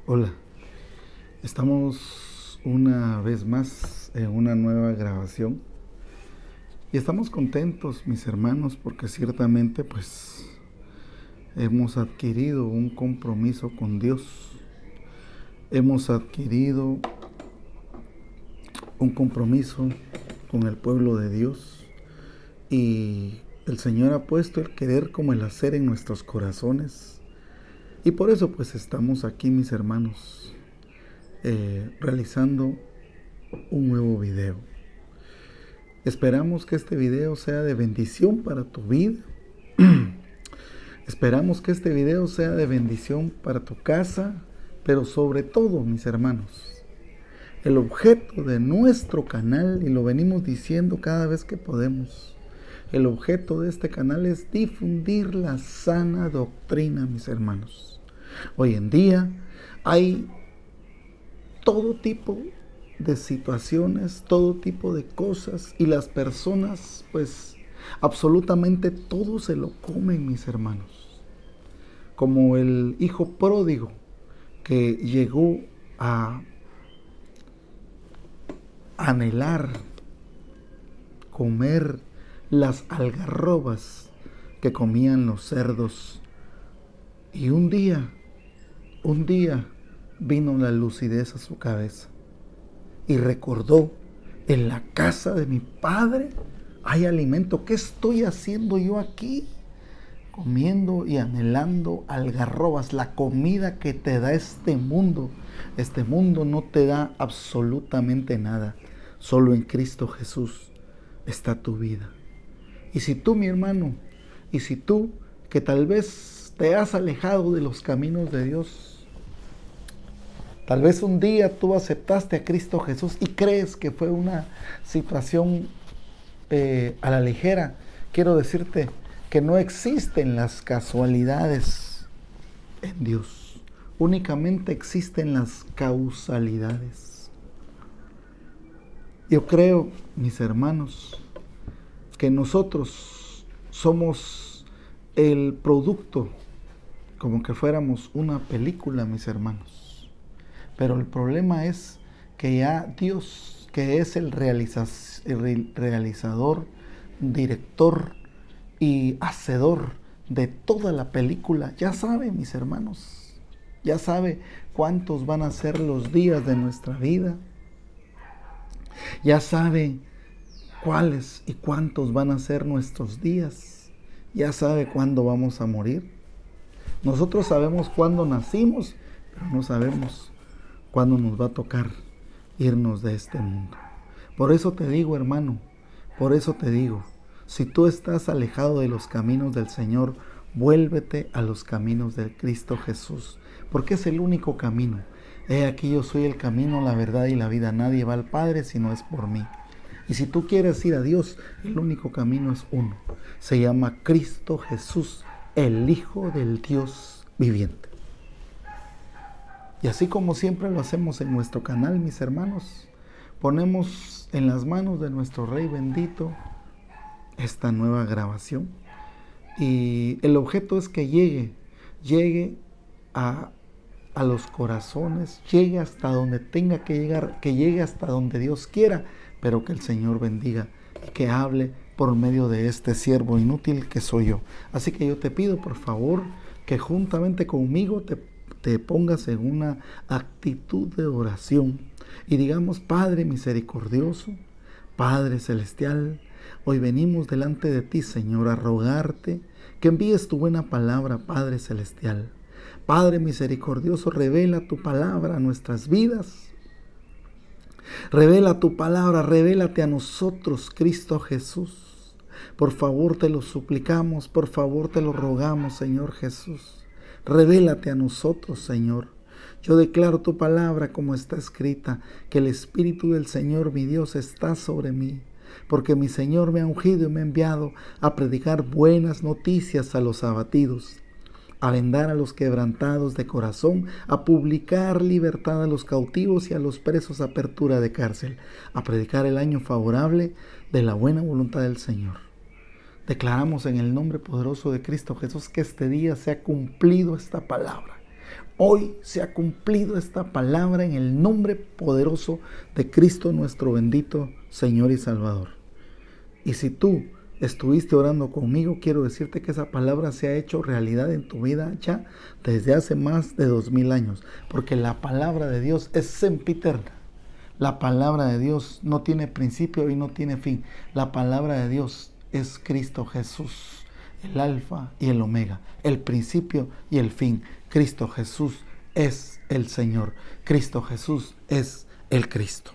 Hola, estamos una vez más en una nueva grabación y estamos contentos, mis hermanos, porque ciertamente hemos adquirido un compromiso con Dios, hemos adquirido un compromiso con el pueblo de Dios y el Señor ha puesto el querer como el hacer en nuestros corazones y por eso estamos aquí, mis hermanos, realizando un nuevo video. Esperamos que este video sea de bendición para tu vida. Esperamos que este video sea de bendición para tu casa, pero sobre todo, mis hermanos, el objeto de nuestro canal, y lo venimos diciendo cada vez que podemos, el objeto de este canal es difundir la sana doctrina, mis hermanos. Hoy en día hay todo tipo de situaciones, todo tipo de cosas, y las personas absolutamente todo se lo comen, mis hermanos. Como el hijo pródigo que llegó a anhelar comer las algarrobas que comían los cerdos, y un día vino la lucidez a su cabeza y recordó: en la casa de mi padre hay alimento. ¿Qué estoy haciendo yo aquí? Comiendo y anhelando algarrobas, la comida que te da este mundo. Este mundo no te da absolutamente nada. Solo en Cristo Jesús está tu vida. Y si tú, mi hermano, y si tú, que tal vez te has alejado de los caminos de Dios, tal vez un día tú aceptaste a Cristo Jesús y crees que fue una situación a la ligera, quiero decirte que no existen las casualidades en Dios. Únicamente existen las causalidades. Yo creo, mis hermanos, que nosotros somos el producto, como que fuéramos una película, mis hermanos. Pero el problema es que ya Dios, que es el realizador, director y hacedor de toda la película, ya sabe, mis hermanos, ya sabe cuántos van a ser los días de nuestra vida, ya sabe cuáles y cuántos van a ser nuestros días, ya sabe cuándo vamos a morir. Nosotros sabemos cuándo nacimos, pero no sabemos cuándo nos va a tocar irnos de este mundo. Por eso te digo, hermano, por eso te digo, si tú estás alejado de los caminos del Señor, vuélvete a los caminos de Cristo Jesús, porque es el único camino. He aquí, yo soy el camino, la verdad y la vida. Nadie va al Padre si no es por mí. Y si tú quieres ir a Dios, el único camino es uno. Se llama Cristo Jesús, el Hijo del Dios viviente. Y así como siempre lo hacemos en nuestro canal, mis hermanos, ponemos en las manos de nuestro Rey bendito esta nueva grabación. Y el objeto es que llegue a los corazones, llegue hasta donde tenga que llegar, que llegue hasta donde Dios quiera, pero que el Señor bendiga y que hable por medio de este siervo inútil que soy yo. Así que yo te pido, por favor, que juntamente conmigo te pongas en una actitud de oración y digamos: Padre misericordioso, Padre celestial, hoy venimos delante de ti, Señor, a rogarte que envíes tu buena palabra, Padre celestial. Padre misericordioso, revela tu palabra a nuestras vidas. Revela tu palabra, revélate a nosotros, Cristo Jesús. Por favor te lo suplicamos, por favor te lo rogamos, Señor Jesús. Revélate a nosotros, Señor. Yo declaro tu palabra como está escrita, que el Espíritu del Señor mi Dios está sobre mí, porque mi Señor me ha ungido y me ha enviado a predicar buenas noticias a los abatidos, a vendar a los quebrantados de corazón, a publicar libertad a los cautivos y a los presos, apertura de cárcel, a predicar el año favorable de la buena voluntad del Señor. Declaramos en el nombre poderoso de Cristo Jesús que este día se ha cumplido esta palabra. Hoy se ha cumplido esta palabra en el nombre poderoso de Cristo nuestro bendito Señor y Salvador. Y si tú estuviste orando conmigo, quiero decirte que esa palabra se ha hecho realidad en tu vida ya desde hace más de 2000 años, porque la palabra de Dios es sempiterna. La palabra de Dios no tiene principio y no tiene fin. La palabra de Dios es Cristo Jesús, el alfa y el omega, el principio y el fin. Cristo Jesús es el Señor. Cristo Jesús es el Cristo.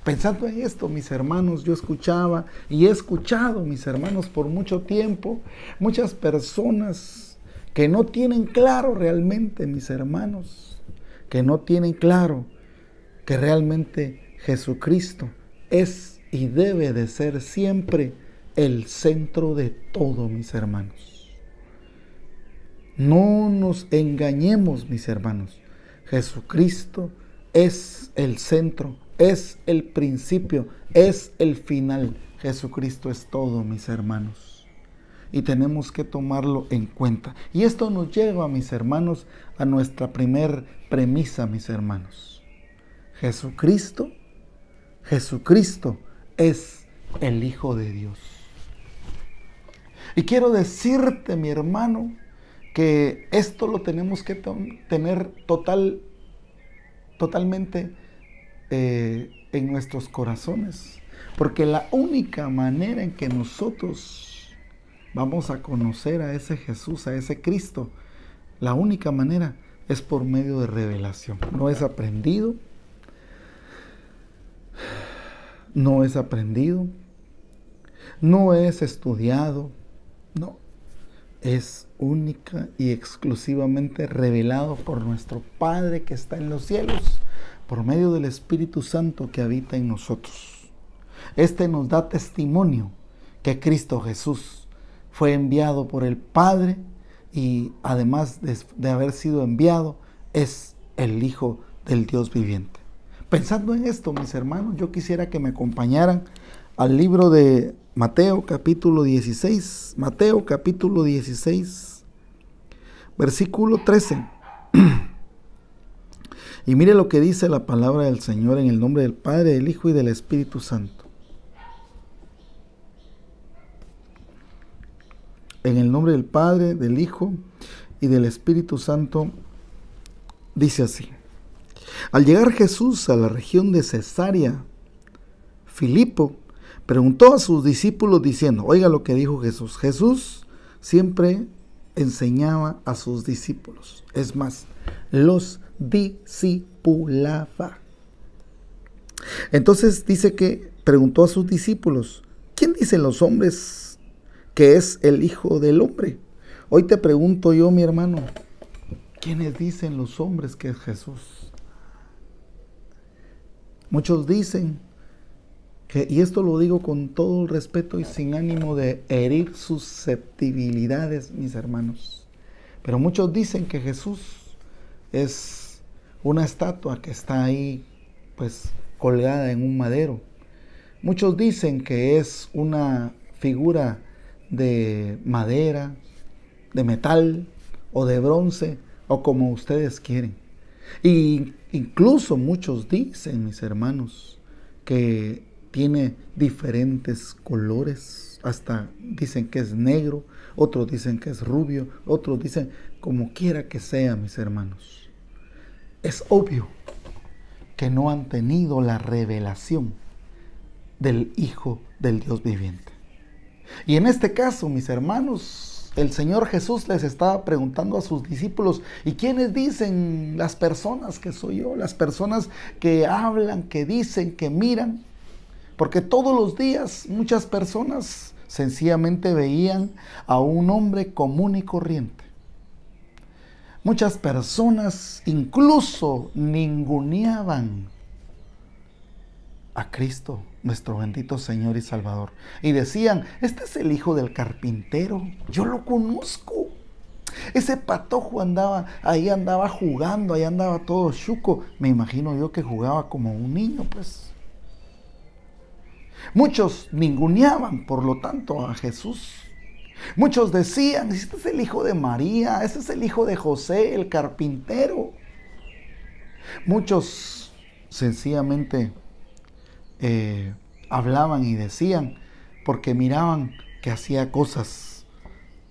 Pensando en esto, mis hermanos, yo escuchaba y he escuchado, mis hermanos, por mucho tiempo, muchas personas que no tienen claro realmente, mis hermanos, que no tienen claro que realmente Jesucristo es y debe de ser siempre el centro de todo, mis hermanos. No nos engañemos, mis hermanos. Jesucristo es el centro, es el principio, es el final. Jesucristo es todo, mis hermanos. Y tenemos que tomarlo en cuenta. Y esto nos lleva, mis hermanos, a nuestra primer premisa, mis hermanos. Jesucristo es el Hijo de Dios. Y quiero decirte, mi hermano, que esto lo tenemos que tener totalmente en nuestros corazones. Porque la única manera en que nosotros vamos a conocer a ese Jesús, a ese Cristo, la única manera es por medio de revelación. No es aprendido, no es estudiado, no. Es única y exclusivamente revelado por nuestro Padre que está en los cielos, por medio del Espíritu Santo que habita en nosotros. Este nos da testimonio que Cristo Jesús fue enviado por el Padre y además de haber sido enviado, es el Hijo del Dios viviente. Pensando en esto, mis hermanos, yo quisiera que me acompañaran al libro de Mateo capítulo 16, Mateo capítulo 16, versículo 13. Y mire lo que dice la palabra del Señor en el nombre del Padre, del Hijo y del Espíritu Santo. En el nombre del Padre, del Hijo y del Espíritu Santo, dice así. Al llegar Jesús a la región de Cesarea, Filipo preguntó a sus discípulos diciendo, oiga lo que dijo Jesús. Jesús siempre enseñaba a sus discípulos. Es más, los discipulaba. Entonces dice que preguntó a sus discípulos, ¿quién dicen los hombres que es el Hijo del Hombre? Hoy te pregunto yo, mi hermano, ¿quiénes dicen los hombres que es Jesús? Muchos dicen que, y esto lo digo con todo el respeto y sin ánimo de herir susceptibilidades, mis hermanos, pero muchos dicen que Jesús es una estatua que está ahí, pues, colgada en un madero. Muchos dicen que es una figura de madera, de metal o de bronce, o como ustedes quieren. Y incluso muchos dicen, mis hermanos, que tiene diferentes colores, hasta dicen que es negro, otros dicen que es rubio, otros dicen como quiera que sea, mis hermanos. Es obvio que no han tenido la revelación del Hijo del Dios viviente. Y en este caso, mis hermanos, el Señor Jesús les estaba preguntando a sus discípulos, ¿y quiénes dicen las personas que soy yo? Las personas que hablan, que dicen, que miran. Porque todos los días muchas personas sencillamente veían a un hombre común y corriente. Muchas personas incluso ninguneaban a Cristo, nuestro bendito Señor y Salvador. Y decían, este es el hijo del carpintero, yo lo conozco. Ese patojo ahí andaba jugando, ahí andaba todo chuco. Me imagino yo que jugaba como un niño, pues. Muchos ninguneaban, por lo tanto, a Jesús. Muchos decían, este es el hijo de María, este es el hijo de José, el carpintero. Muchos sencillamente hablaban y decían porque miraban que hacía cosas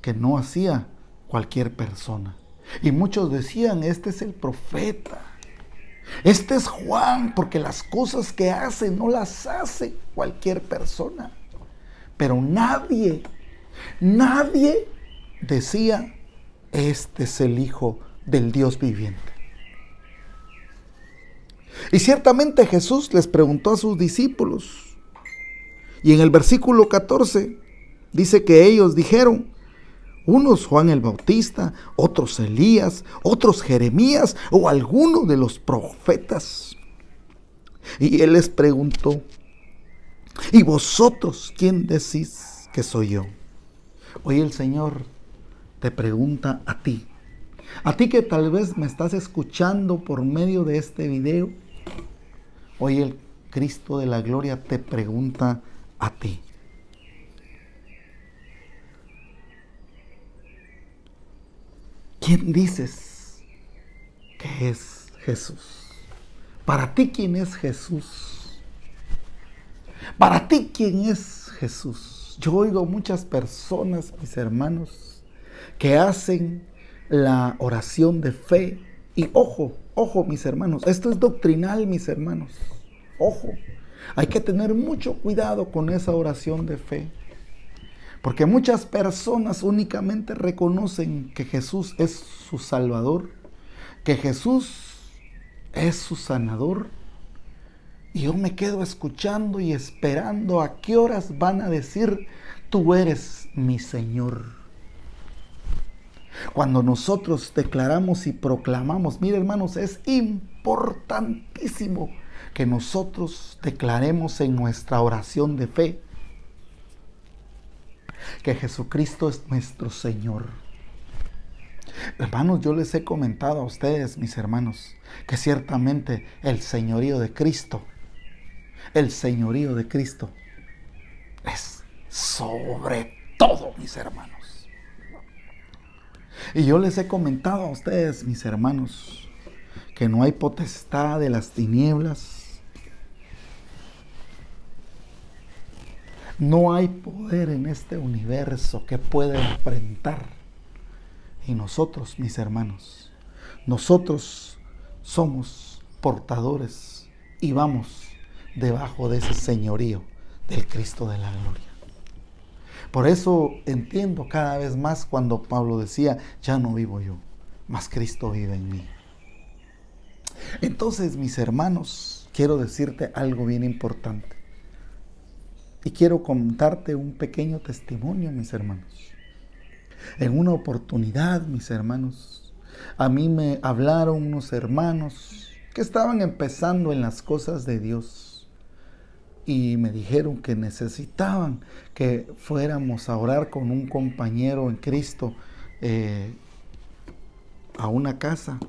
que no hacía cualquier persona. Y muchos decían, este es el profeta, este es Juan, porque las cosas que hace no las hace cualquier persona. Pero nadie decía, este es el Hijo del Dios viviente. Y ciertamente Jesús les preguntó a sus discípulos, y en el versículo 14 dice que ellos dijeron, unos Juan el Bautista, otros Elías, otros Jeremías o alguno de los profetas. Y él les preguntó, ¿y vosotros quién decís que soy yo? Hoy el Señor te pregunta a ti que tal vez me estás escuchando por medio de este video. Hoy el Cristo de la gloria te pregunta a ti. ¿Quién dices que es Jesús? Para ti, ¿quién es Jesús? Para ti, ¿quién es Jesús? Yo oigo muchas personas, mis hermanos, que hacen la oración de fe. Y ojo, mis hermanos, esto es doctrinal, mis hermanos. Ojo, hay que tener mucho cuidado con esa oración de fe. Porque muchas personas únicamente reconocen que Jesús es su Salvador, que Jesús es su sanador. Y yo me quedo escuchando y esperando a qué horas van a decir, tú eres mi Señor. Cuando nosotros declaramos y proclamamos, mire hermanos, es importantísimo que nosotros declaremos en nuestra oración de fe que Jesucristo es nuestro Señor. Hermanos, yo les he comentado a ustedes, mis hermanos, que ciertamente el señorío de Cristo es sobre todo, mis hermanos. Y yo les he comentado a ustedes, mis hermanos, que no hay potestad de las tinieblas, no hay poder en este universo que pueda enfrentar. Y nosotros, mis hermanos, nosotros somos portadores y vamos debajo de ese señorío del Cristo de la gloria. Por eso entiendo cada vez más cuando Pablo decía, ya no vivo yo, mas Cristo vive en mí. Entonces, mis hermanos, quiero decirte algo bien importante. Y quiero contarte un pequeño testimonio, mis hermanos. En una oportunidad, mis hermanos, a mí me hablaron unos hermanos que estaban empezando en las cosas de Dios. Y me dijeron que necesitaban que fuéramos a orar con un compañero en Cristo a una casa,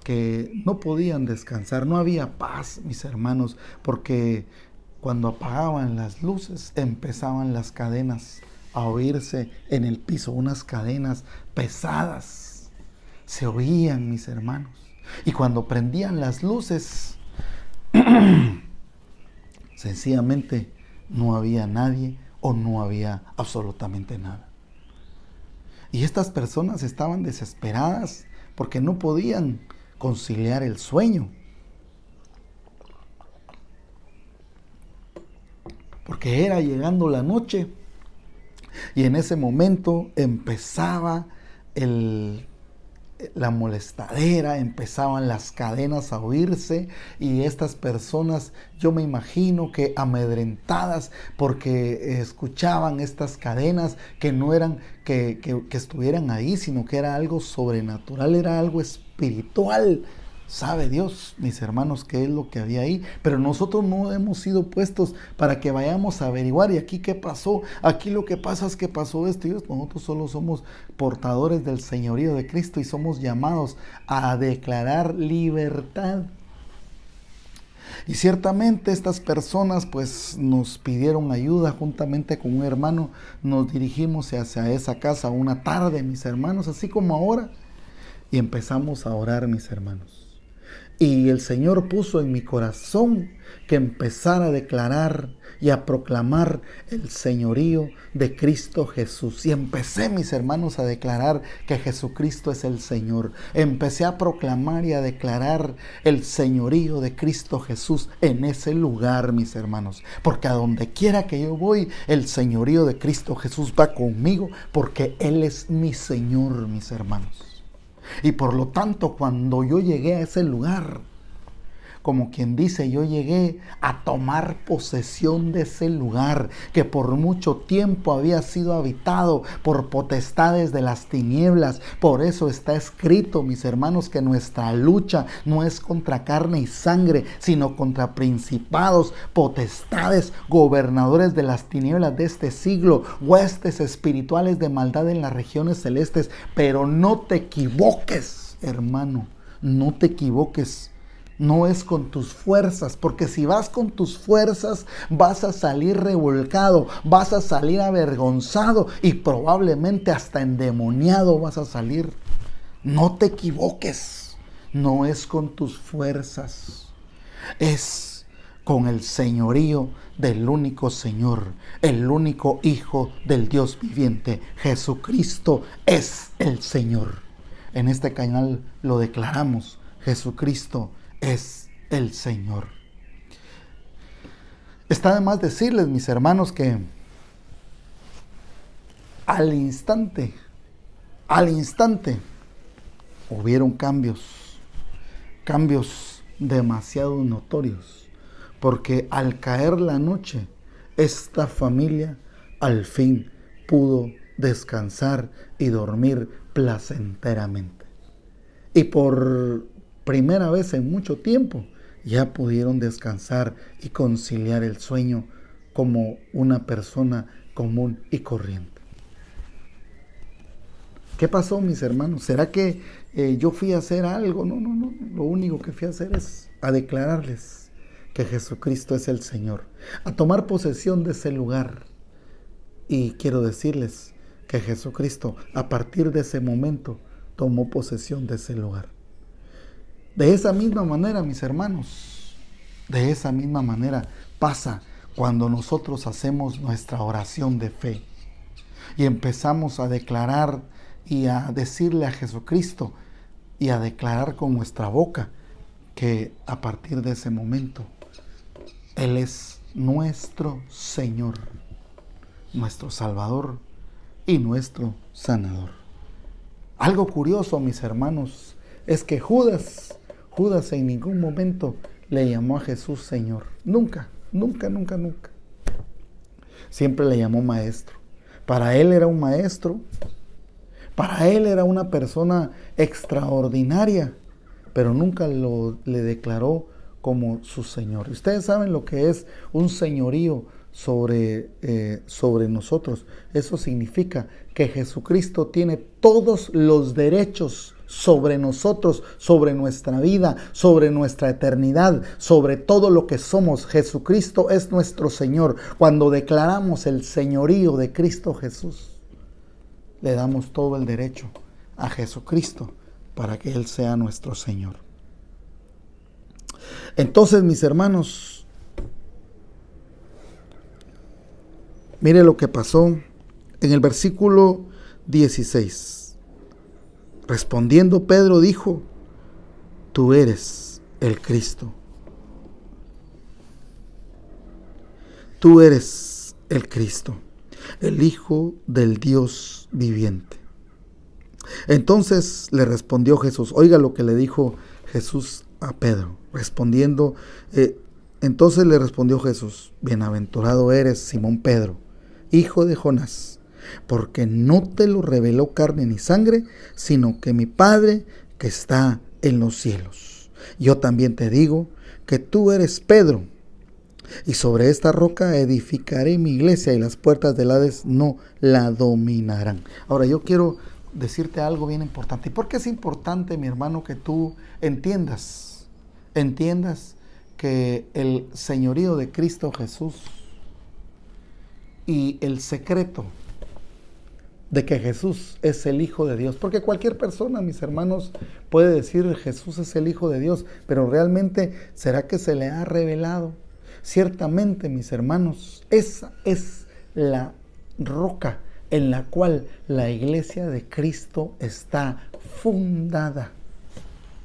que no podían descansar, no había paz, mis hermanos, porque cuando apagaban las luces empezaban las cadenas a oírse en el piso, unas cadenas pesadas se oían, mis hermanos. Y cuando prendían las luces, sencillamente no había nadie o no había absolutamente nada. Y estas personas estaban desesperadas porque no podían conciliar el sueño. Porque era llegando la noche y en ese momento empezaba la molestadera, empezaban las cadenas a oírse y estas personas, yo me imagino que amedrentadas porque escuchaban estas cadenas que no eran que estuvieran ahí, sino que era algo sobrenatural, era algo espiritual. Sabe Dios, mis hermanos, qué es lo que había ahí, pero nosotros no hemos sido puestos para que vayamos a averiguar, y aquí qué pasó, aquí lo que pasa es que pasó esto y esto. Nosotros solo somos portadores del señorío de Cristo y somos llamados a declarar libertad. Y ciertamente estas personas pues nos pidieron ayuda. Juntamente con un hermano nos dirigimos hacia esa casa una tarde, mis hermanos, así como ahora, y empezamos a orar, mis hermanos. Y el Señor puso en mi corazón que empezara a declarar y a proclamar el señorío de Cristo Jesús. Y empecé, mis hermanos, a declarar que Jesucristo es el Señor. Empecé a proclamar y a declarar el señorío de Cristo Jesús en ese lugar, mis hermanos. Porque a donde quiera que yo voy, el señorío de Cristo Jesús va conmigo, porque Él es mi Señor, mis hermanos. Y por lo tanto, cuando yo llegué a ese lugar, como quien dice, yo llegué a tomar posesión de ese lugar que por mucho tiempo había sido habitado por potestades de las tinieblas. Por eso está escrito, mis hermanos, que nuestra lucha no es contra carne y sangre, sino contra principados, potestades, gobernadores de las tinieblas de este siglo, huestes espirituales de maldad en las regiones celestes. Pero no te equivoques, hermano, no te equivoques. No es con tus fuerzas, porque si vas con tus fuerzas vas a salir revolcado, vas a salir avergonzado y probablemente hasta endemoniado vas a salir. No te equivoques, no es con tus fuerzas, es con el señorío del único Señor, el único Hijo del Dios viviente. Jesucristo es el Señor. En este canal lo declaramos, Jesucristo es el Señor. Está de más decirles, mis hermanos, que al instante, hubieron cambios demasiado notorios, porque al caer la noche, esta familia al fin pudo descansar y dormir placenteramente. Y por primera vez en mucho tiempo, ya pudieron descansar y conciliar el sueño como una persona común y corriente. ¿Qué pasó, mis hermanos? ¿Será que yo fui a hacer algo? No. Lo único que fui a hacer es a declararles que Jesucristo es el Señor, a tomar posesión de ese lugar. Y quiero decirles que Jesucristo, a partir de ese momento, tomó posesión de ese lugar. De esa misma manera, mis hermanos, de esa misma manera pasa cuando nosotros hacemos nuestra oración de fe y empezamos a declarar y a decirle a Jesucristo y a declarar con nuestra boca que a partir de ese momento Él es nuestro Señor, nuestro Salvador y nuestro Sanador. Algo curioso, mis hermanos, es que Judas en ningún momento le llamó a Jesús Señor. Nunca. Siempre le llamó maestro. Para él era un maestro. Para él era una persona extraordinaria. Pero nunca le declaró como su Señor. Ustedes saben lo que es un señorío sobre nosotros. Eso significa que Jesucristo tiene todos los derechos sobre nosotros, sobre nuestra vida, sobre nuestra eternidad, sobre todo lo que somos. Jesucristo es nuestro Señor. Cuando declaramos el señorío de Cristo Jesús, le damos todo el derecho a Jesucristo para que Él sea nuestro Señor. Entonces, mis hermanos, mire lo que pasó en el versículo 16. Respondiendo Pedro dijo: tú eres el Cristo. Tú eres el Cristo, el Hijo del Dios viviente. Entonces le respondió Jesús. Oiga lo que le dijo Jesús a Pedro. Entonces le respondió Jesús: bienaventurado eres, Simón Pedro, hijo de Jonás, porque no te lo reveló carne ni sangre, sino que mi Padre que está en los cielos. Yo también te digo que tú eres Pedro, y sobre esta roca edificaré mi iglesia, y las puertas del Hades no la dominarán. Ahora yo quiero decirte algo bien importante. ¿Y por qué es importante, mi hermano, que tú entiendas que el señorío de Cristo Jesús y el secreto de que Jesús es el Hijo de Dios, porque cualquier persona, mis hermanos, puede decir Jesús es el Hijo de Dios, pero realmente ¿será que se le ha revelado? Ciertamente, mis hermanos, esa es la roca en la cual la iglesia de Cristo está fundada.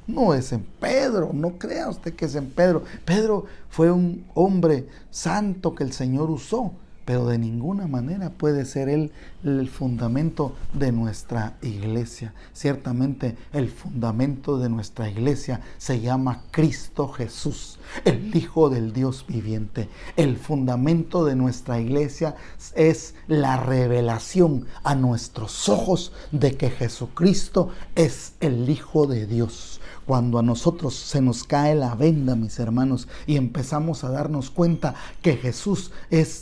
No es en Pedro, no crea usted que es en Pedro. Pedro fue un hombre santo que el Señor usó, pero de ninguna manera puede ser él el fundamento de nuestra iglesia. Ciertamente el fundamento de nuestra iglesia se llama Cristo Jesús, el Hijo del Dios viviente. El fundamento de nuestra iglesia es la revelación a nuestros ojos de que Jesucristo es el Hijo de Dios. Cuando a nosotros se nos cae la venda, mis hermanos, y empezamos a darnos cuenta que Jesús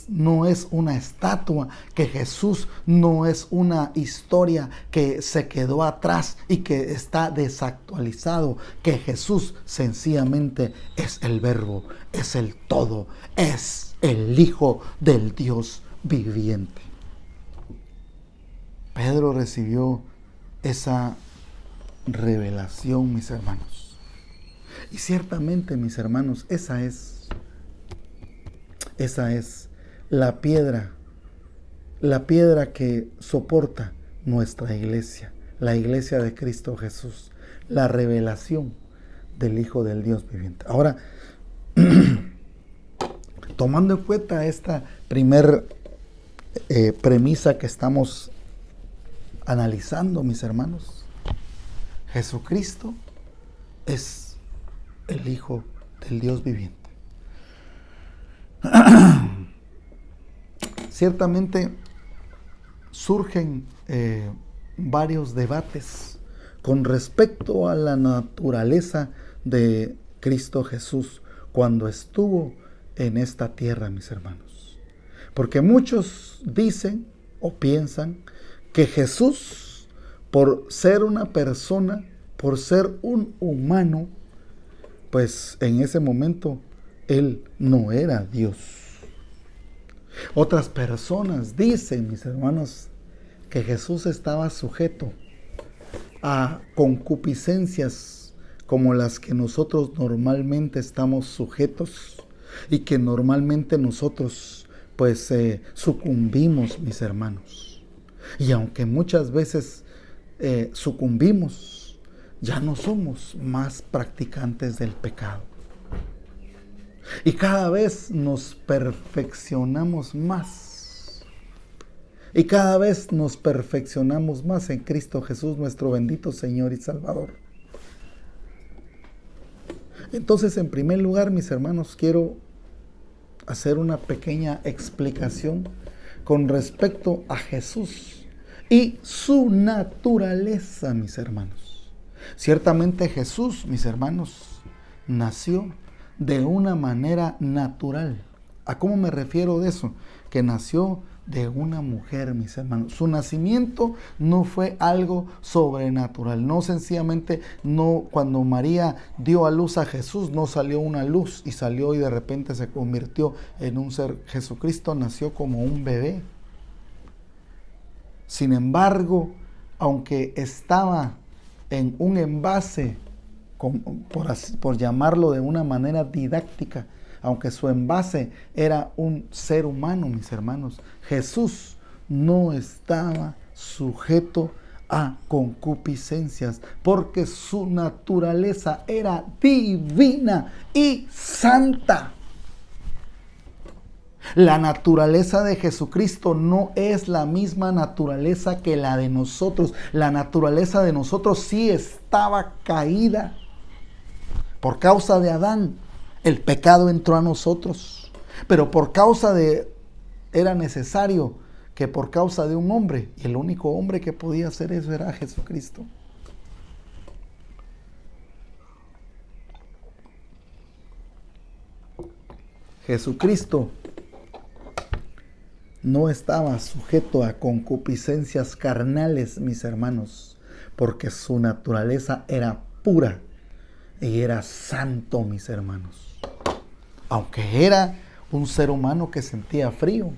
no es una estatua, que Jesús no es una historia que se quedó atrás y que está desactualizado, que Jesús sencillamente es el Verbo, es el todo, es el Hijo del Dios viviente. Pedro recibió esa revelación, mis hermanos. Y ciertamente, mis hermanos, esa es la piedra que soporta nuestra iglesia, la iglesia de Cristo Jesús, la revelación del Hijo del Dios viviente. Ahora, tomando en cuenta esta primer premisa que estamos analizando, mis hermanos, Jesucristo es el Hijo del Dios viviente. Ciertamente surgen varios debates con respecto a la naturaleza de Cristo Jesús cuando estuvo en esta tierra, mis hermanos. Porque muchos dicen o piensan que Jesús, por ser una persona, por ser un humano, pues en ese momento Él no era Dios. Otras personas dicen, mis hermanos, que Jesús estaba sujeto a concupiscencias como las que nosotros normalmente estamos sujetos y que normalmente nosotros pues sucumbimos, mis hermanos. Y aunque muchas veces sucumbimos, ya no somos más practicantes del pecado. Y cada vez nos perfeccionamos más. Y cada vez nos perfeccionamos más en Cristo Jesús, nuestro bendito Señor y Salvador. Entonces, en primer lugar, mis hermanos, quiero hacer una pequeña explicación con respecto a Jesús y su naturaleza, mis hermanos. Ciertamente Jesús, mis hermanos, nació de una manera natural. ¿A cómo me refiero de eso? Que nació de una mujer, mis hermanos. Su nacimiento no fue algo sobrenatural. No sencillamente, no, cuando María dio a luz a Jesús, no salió una luz y salió y de repente se convirtió en un ser. Jesucristo nació como un bebé. Sin embargo, aunque estaba en un envase, por llamarlo de una manera didáctica, aunque su envase era un ser humano, mis hermanos, Jesús no estaba sujeto a concupiscencias, porque su naturaleza era divina y santa. La naturaleza de Jesucristo no es la misma naturaleza que la de nosotros. La naturaleza de nosotros sí estaba caída. Por causa de Adán, el pecado entró a nosotros. Pero era necesario que por causa de un hombre, y el único hombre que podía hacer eso era Jesucristo. Jesucristo no estaba sujeto a concupiscencias carnales, mis hermanos, porque su naturaleza era pura y era santo, mis hermanos. aunque era un ser humano que sentía frío,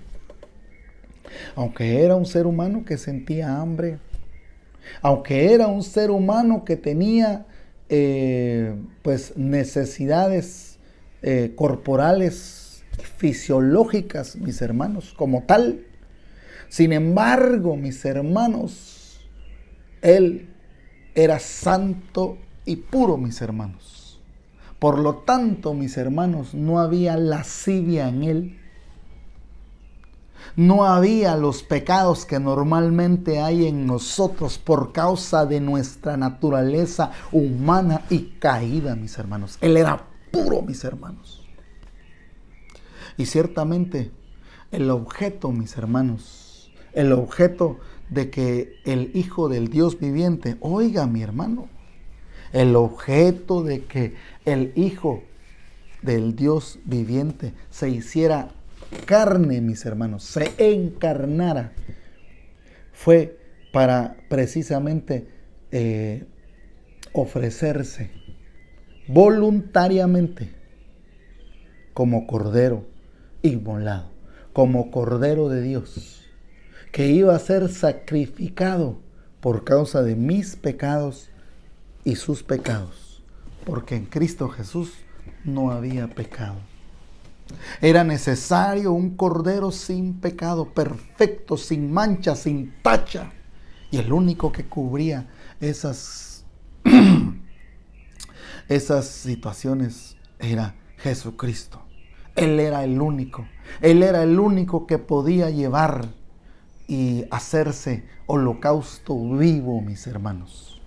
aunque era un ser humano que sentía hambre, aunque era un ser humano que tenía pues necesidades corporales, fisiológicas, mis hermanos, como tal. Sin embargo, mis hermanos, Él era santo y puro, mis hermanos. Por lo tanto, mis hermanos, no había lascivia en Él. No había los pecados que normalmente hay en nosotros por causa de nuestra naturaleza humana y caída, mis hermanos. Él era puro, mis hermanos. Y ciertamente el objeto, mis hermanos, el objeto de que el Hijo del Dios viviente, oiga mi hermano, el objeto de que el Hijo del Dios viviente se hiciera carne, mis hermanos, se encarnara, fue para precisamente ofrecerse voluntariamente como cordero inmolado, como cordero de Dios, que iba a ser sacrificado por causa de mis pecados y sus pecados, porque en Cristo Jesús no había pecado. Era necesario un cordero sin pecado, perfecto, sin mancha, sin tacha. Y el único que cubría esas situaciones era Jesucristo. Él era el único. Él era el único que podía llevar y hacerse holocausto vivo, mis hermanos.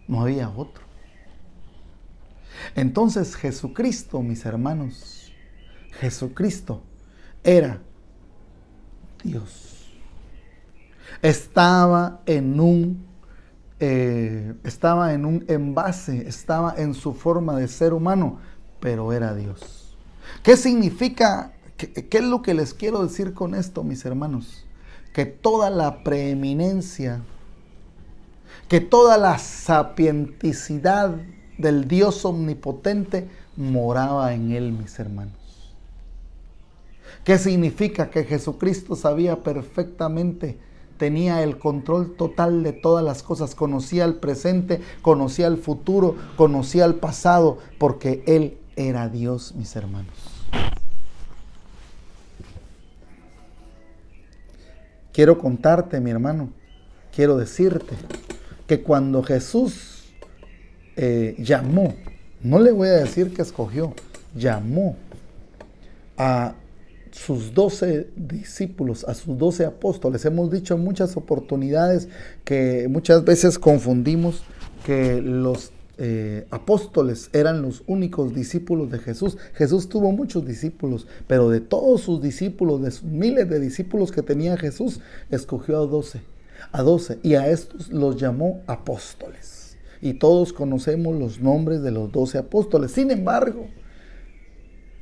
No había otro. Entonces Jesucristo, mis hermanos, Jesucristo era Dios. Estaba en un envase, estaba en su forma de ser humano, pero era Dios. ¿Qué significa? ¿Qué es lo que les quiero decir con esto, mis hermanos? Que toda la preeminencia, que toda la sapienticidad del Dios omnipotente moraba en Él, mis hermanos. ¿Qué significa? Que Jesucristo sabía perfectamente, tenía el control total de todas las cosas, conocía el presente, conocía el futuro, conocía el pasado, porque Él era Dios, mis hermanos. Quiero contarte, mi hermano, quiero decirte que cuando Jesús llamó, no le voy a decir que escogió, llamó a sus 12 discípulos, a sus 12 apóstoles. Hemos dicho en muchas oportunidades que muchas veces confundimos que los apóstoles eran los únicos discípulos de Jesús. Jesús tuvo muchos discípulos, pero de todos sus discípulos, de sus miles de discípulos que tenía Jesús, escogió a 12 y a estos los llamó apóstoles. Y todos conocemos los nombres de los 12 apóstoles. Sin embargo,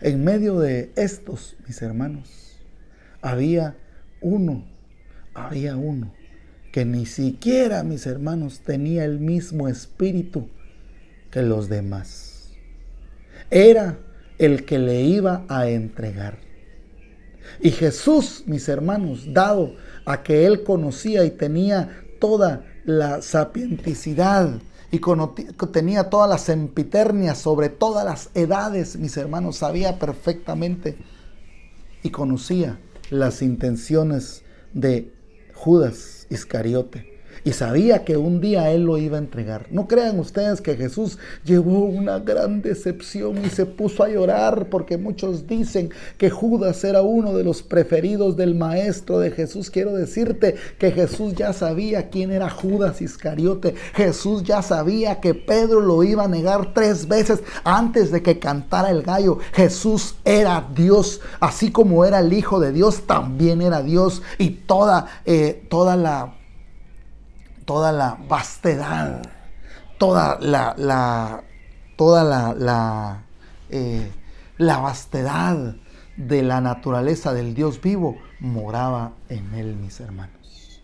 en medio de estos, mis hermanos, había uno que ni siquiera, mis hermanos, tenía el mismo espíritu que los demás. Era el que le iba a entregar. Y Jesús, mis hermanos, dado a que Él conocía y tenía toda la sapienticidad y tenía todas las sempiternias sobre todas las edades, mis hermanos, sabía perfectamente y conocía las intenciones de Judas Iscariote. Y sabía que un día Él lo iba a entregar. No crean ustedes que Jesús llevó una gran decepción y se puso a llorar, porque muchos dicen que Judas era uno de los preferidos del maestro de Jesús. Quiero decirte que Jesús ya sabía quién era Judas Iscariote. Jesús ya sabía que Pedro lo iba a negar 3 veces antes de que cantara el gallo. Jesús era Dios, así como era el Hijo de Dios, también era Dios. Y toda la vastedad, toda la vastedad de la naturaleza del Dios vivo moraba en Él, mis hermanos.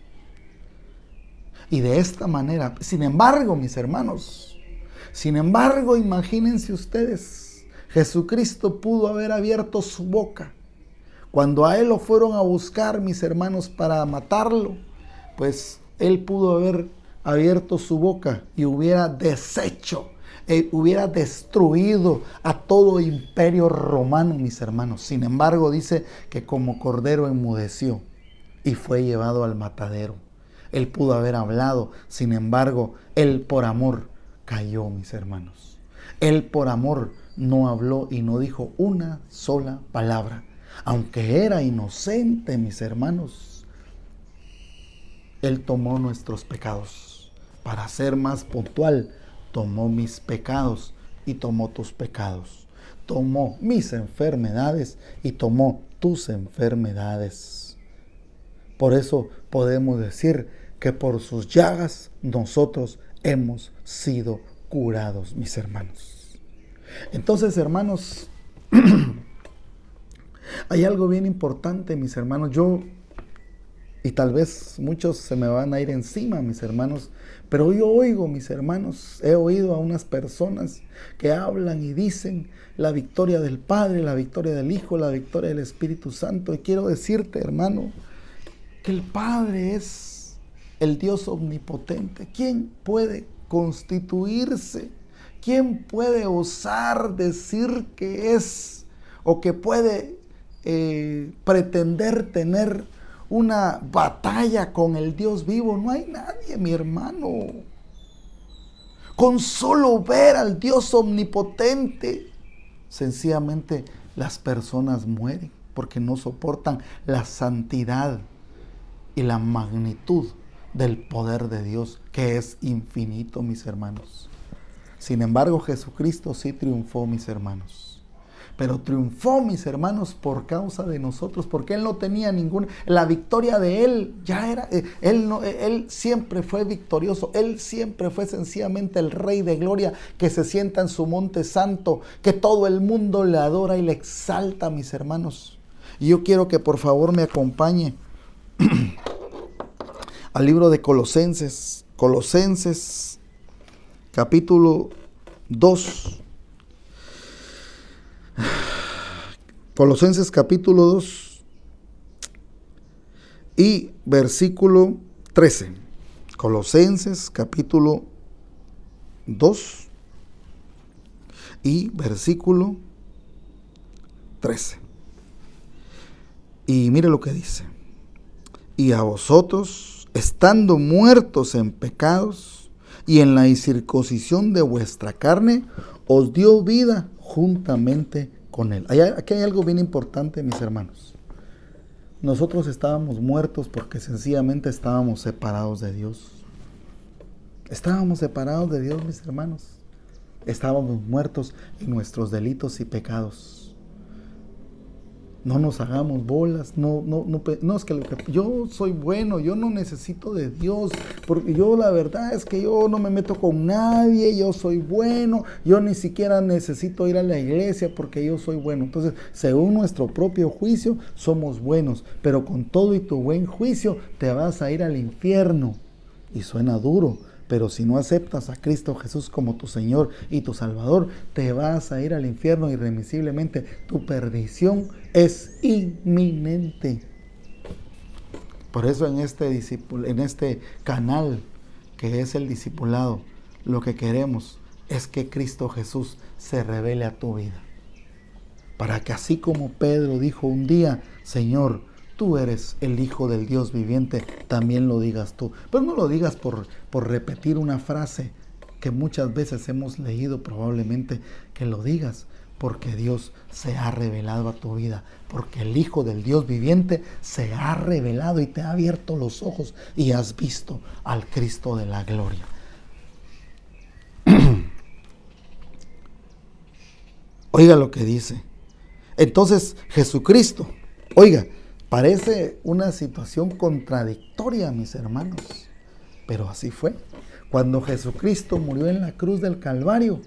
Y de esta manera, sin embargo, mis hermanos, imagínense ustedes, Jesucristo pudo haber abierto su boca. Cuando a él lo fueron a buscar, mis hermanos, para matarlo, pues él pudo haber abierto su boca y hubiera deshecho, hubiera destruido a todo imperio romano, mis hermanos. Sin embargo, dice que como cordero enmudeció y fue llevado al matadero. Él pudo haber hablado, sin embargo, él por amor cayó, mis hermanos. Él por amor no habló y no dijo una sola palabra. Aunque era inocente, mis hermanos, él tomó nuestros pecados. Para ser más puntual, tomó mis pecados y tomó tus pecados. Tomó mis enfermedades y tomó tus enfermedades. Por eso podemos decir que por sus llagas nosotros hemos sido curados, mis hermanos. Entonces, hermanos, hay algo bien importante, mis hermanos. Y tal vez muchos se me van a ir encima, mis hermanos, pero yo oigo, mis hermanos, he oído a unas personas que hablan y dicen la victoria del Padre, la victoria del Hijo, la victoria del Espíritu Santo. Y quiero decirte, hermano, que el Padre es el Dios omnipotente. ¿Quién puede constituirse? ¿Quién puede osar decir que es o que puede pretender tener una batalla con el Dios vivo? No hay nadie, mi hermano. Con solo ver al Dios omnipotente, sencillamente las personas mueren porque no soportan la santidad y la magnitud del poder de Dios, que es infinito, mis hermanos. Sin embargo, Jesucristo sí triunfó, mis hermanos. Pero triunfó, mis hermanos, por causa de nosotros, porque Él no tenía ninguna, la victoria de Él ya era, Él siempre fue victorioso, Él siempre fue sencillamente el Rey de Gloria, que se sienta en su monte santo, que todo el mundo le adora y le exalta, mis hermanos. Y yo quiero que por favor me acompañe al libro de Colosenses, capítulo 2. Colosenses capítulo 2 y versículo 13. Colosenses capítulo 2 y versículo 13. Y mire lo que dice. Y a vosotros, estando muertos en pecados y en la incircuncisión de vuestra carne, os dio vida juntamente con Él. Aquí hay algo bien importante, mis hermanos. Nosotros estábamos muertos porque sencillamente estábamos separados de Dios. Estábamos separados de Dios, mis hermanos. Estábamos muertos en nuestros delitos y pecados. No nos hagamos bolas, no es que yo soy bueno, yo no necesito de Dios, porque yo la verdad es que yo no me meto con nadie, yo soy bueno, yo ni siquiera necesito ir a la iglesia porque yo soy bueno. Entonces, según nuestro propio juicio, somos buenos, pero con todo y tu buen juicio te vas a ir al infierno. Y suena duro, pero si no aceptas a Cristo Jesús como tu Señor y tu Salvador, te vas a ir al infierno irremisiblemente. Tu perdición es inminente. Por eso en este canal que es el discipulado, lo que queremos es que Cristo Jesús se revele a tu vida. Para que así como Pedro dijo un día, Señor, tú eres el Hijo del Dios viviente, también lo digas tú. Pero no lo digas por repetir una frase que muchas veces hemos leído probablemente, que lo digas porque Dios se ha revelado a tu vida, porque el Hijo del Dios viviente se ha revelado y te ha abierto los ojos y has visto al Cristo de la gloria. Oiga lo que dice. Entonces Jesucristo, oiga, parece una situación contradictoria, mis hermanos, pero así fue. Cuando Jesucristo murió en la cruz del Calvario,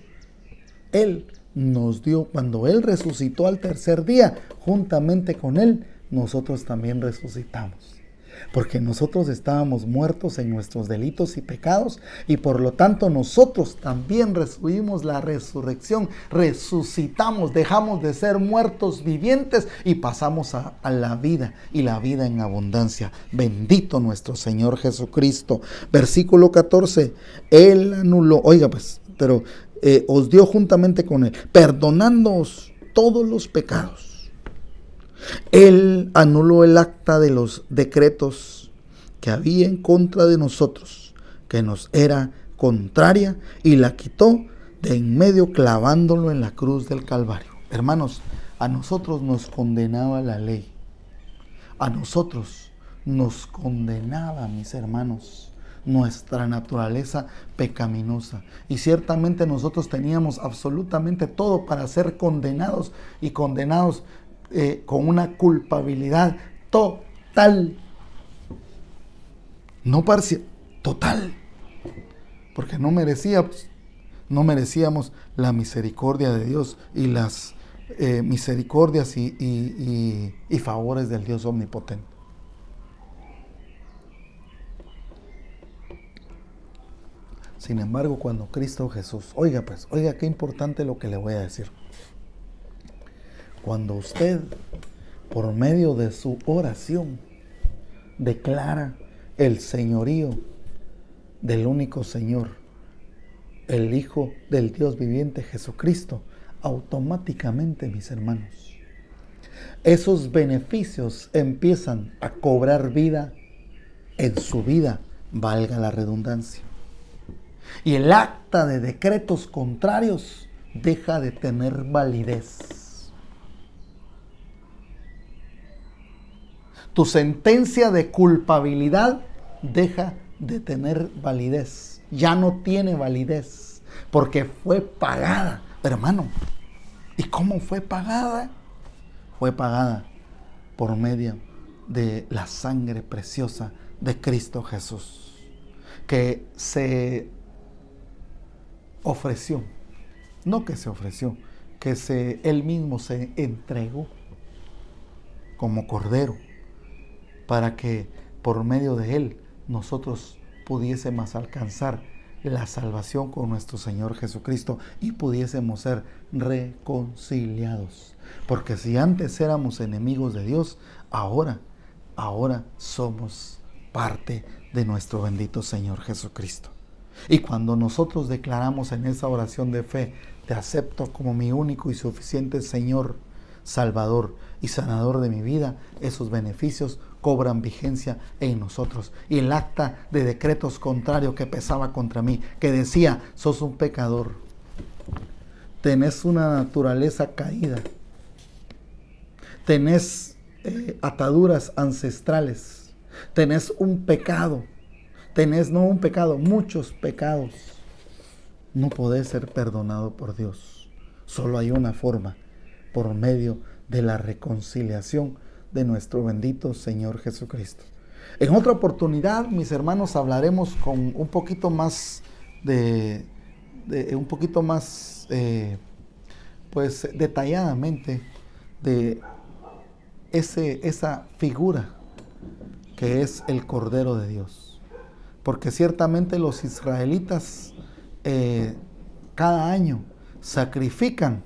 Él nos dio, cuando Él resucitó al tercer día, juntamente con Él, nosotros también resucitamos. porque nosotros estábamos muertos en nuestros delitos y pecados, y por lo tanto nosotros también recibimos la resurrección, resucitamos, dejamos de ser muertos vivientes y pasamos a la vida, y la vida en abundancia. Bendito nuestro Señor Jesucristo. Versículo 14, Él anuló, oiga pues, pero os dio juntamente con Él, perdonándoos todos los pecados. Él anuló el acta de los decretos que había en contra de nosotros, que nos era contraria, y la quitó de en medio clavándolo en la cruz del Calvario. Hermanos, a nosotros nos condenaba la ley. A nosotros nos condenaba, mis hermanos, nuestra naturaleza pecaminosa. Y ciertamente nosotros teníamos absolutamente todo para ser condenados, y condenados con una culpabilidad total, no parcial, total, porque no merecíamos la misericordia de Dios y las misericordias y favores del Dios omnipotente. Sin embargo, cuando Cristo Jesús, oiga qué importante lo que le voy a decir. Cuando usted, por medio de su oración, declara el señorío del único Señor, el Hijo del Dios viviente Jesucristo, automáticamente, mis hermanos, esos beneficios empiezan a cobrar vida en su vida, valga la redundancia. Y el acta de decretos contrarios deja de tener validez. Tu sentencia de culpabilidad deja de tener validez. Ya no tiene validez porque fue pagada. Hermano, ¿y cómo fue pagada? Fue pagada por medio de la sangre preciosa de Cristo Jesús, que se ofreció, no que se ofreció, que Él mismo se entregó como cordero, para que por medio de Él nosotros pudiésemos alcanzar la salvación con nuestro Señor Jesucristo y pudiésemos ser reconciliados. Porque si antes éramos enemigos de Dios, ahora somos parte de nuestro bendito Señor Jesucristo. Y cuando nosotros declaramos en esa oración de fe, te acepto como mi único y suficiente Señor, Salvador y sanador de mi vida, esos beneficios cobran vigencia en nosotros. Y el acta de decretos contrario que pesaba contra mí, que decía, sos un pecador, tenés una naturaleza caída, tenés ataduras ancestrales, tenés un pecado, muchos pecados, no podés ser perdonado por Dios. Solo hay una forma, por medio de la reconciliación de nuestro bendito Señor Jesucristo. En otra oportunidad, mis hermanos, hablaremos con un poquito más detalladamente de esa figura que es el Cordero de Dios. Porque ciertamente los israelitas cada año sacrifican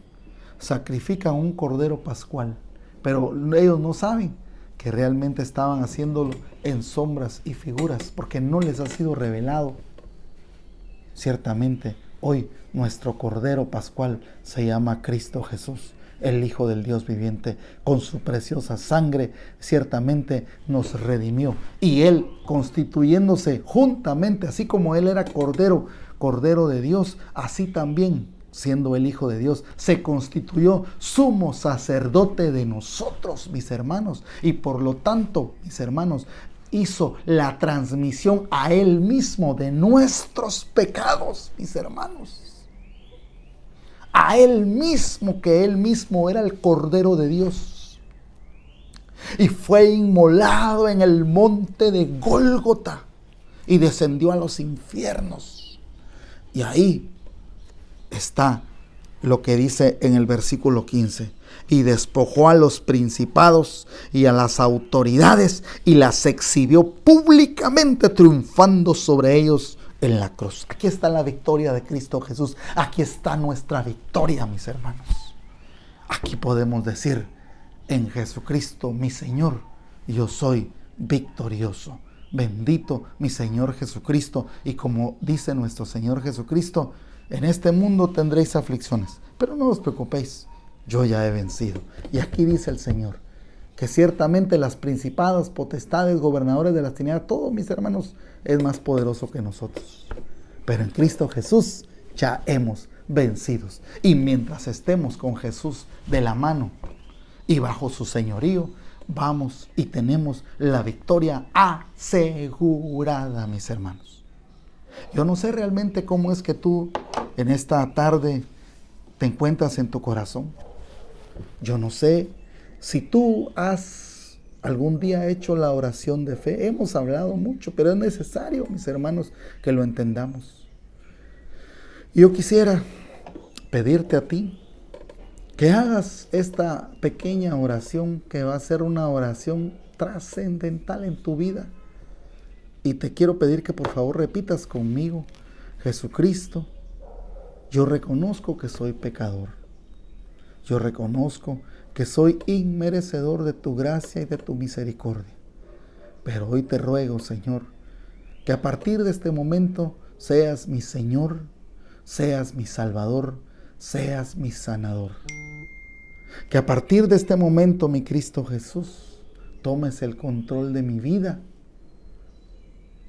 un cordero pascual, pero ellos no saben que realmente estaban haciéndolo en sombras y figuras, porque no les ha sido revelado. Ciertamente, hoy nuestro cordero pascual se llama Cristo Jesús, el Hijo del Dios viviente. Con su preciosa sangre ciertamente nos redimió, y Él, constituyéndose juntamente, así como Él era cordero de Dios, así también, siendo el Hijo de Dios, se constituyó sumo sacerdote de nosotros, mis hermanos. Y por lo tanto, mis hermanos, hizo la transmisión a Él mismo de nuestros pecados, mis hermanos. A Él mismo, que Él mismo era el Cordero de Dios. Y fue inmolado en el monte de Gólgota y descendió a los infiernos. Y ahí está lo que dice en el versículo 15. Y despojó a los principados y a las autoridades y las exhibió públicamente, triunfando sobre ellos en la cruz. Aquí está la victoria de Cristo Jesús. Aquí está nuestra victoria, mis hermanos. Aquí podemos decir: en Jesucristo, mi Señor, yo soy victorioso. Bendito mi Señor Jesucristo. Y como dice nuestro Señor Jesucristo: en este mundo tendréis aflicciones, pero no os preocupéis, yo ya he vencido. Y aquí dice el Señor que ciertamente las principadas, potestades, gobernadores de las tinieblas, todos, mis hermanos, es más poderoso que nosotros. Pero en Cristo Jesús ya hemos vencidos. Y mientras estemos con Jesús de la mano y bajo su señorío, vamos y tenemos la victoria asegurada, mis hermanos. Yo no sé realmente cómo es que tú en esta tarde te encuentras en tu corazón. Yo no sé si tú has algún día hecho la oración de fe. Hemos hablado mucho, pero es necesario, mis hermanos, que lo entendamos. Yo quisiera pedirte a ti que hagas esta pequeña oración, que va a ser una oración trascendental en tu vida. Y te quiero pedir que por favor repitas conmigo: Jesucristo, yo reconozco que soy pecador. Yo reconozco que soy inmerecedor de tu gracia y de tu misericordia. Pero hoy te ruego, Señor, que a partir de este momento seas mi Señor, seas mi Salvador, seas mi sanador. Que a partir de este momento, mi Cristo Jesús, tomes el control de mi vida.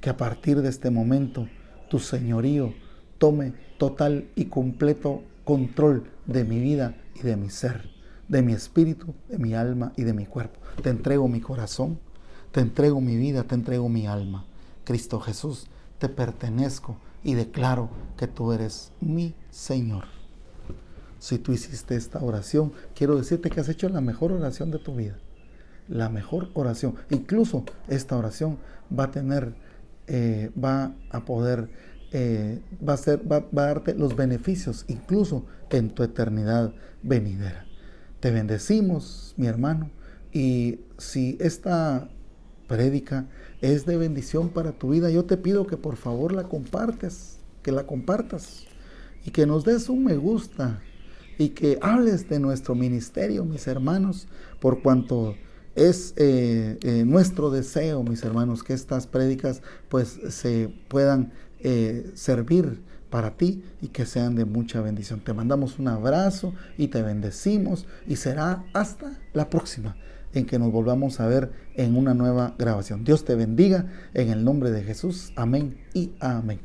Que a partir de este momento tu señorío tome total y completo control de mi vida y de mi ser, de mi espíritu, de mi alma y de mi cuerpo. Te entrego mi corazón, te entrego mi vida, te entrego mi alma. Cristo Jesús, te pertenezco y declaro que tú eres mi Señor. Si tú hiciste esta oración, quiero decirte que has hecho la mejor oración de tu vida. La mejor oración. Incluso esta oración va a tener, va a darte los beneficios, incluso en tu eternidad venidera. Te bendecimos, mi hermano, y si esta prédica es de bendición para tu vida, yo te pido que por favor la compartas y que nos des un me gusta y que hables de nuestro ministerio, mis hermanos, por cuanto es nuestro deseo, mis hermanos, que estas prédicas pues se puedan servir para ti y que sean de mucha bendición. Te mandamos un abrazo y te bendecimos, y será hasta la próxima en que nos volvamos a ver en una nueva grabación. Dios te bendiga en el nombre de Jesús. Amén y amén.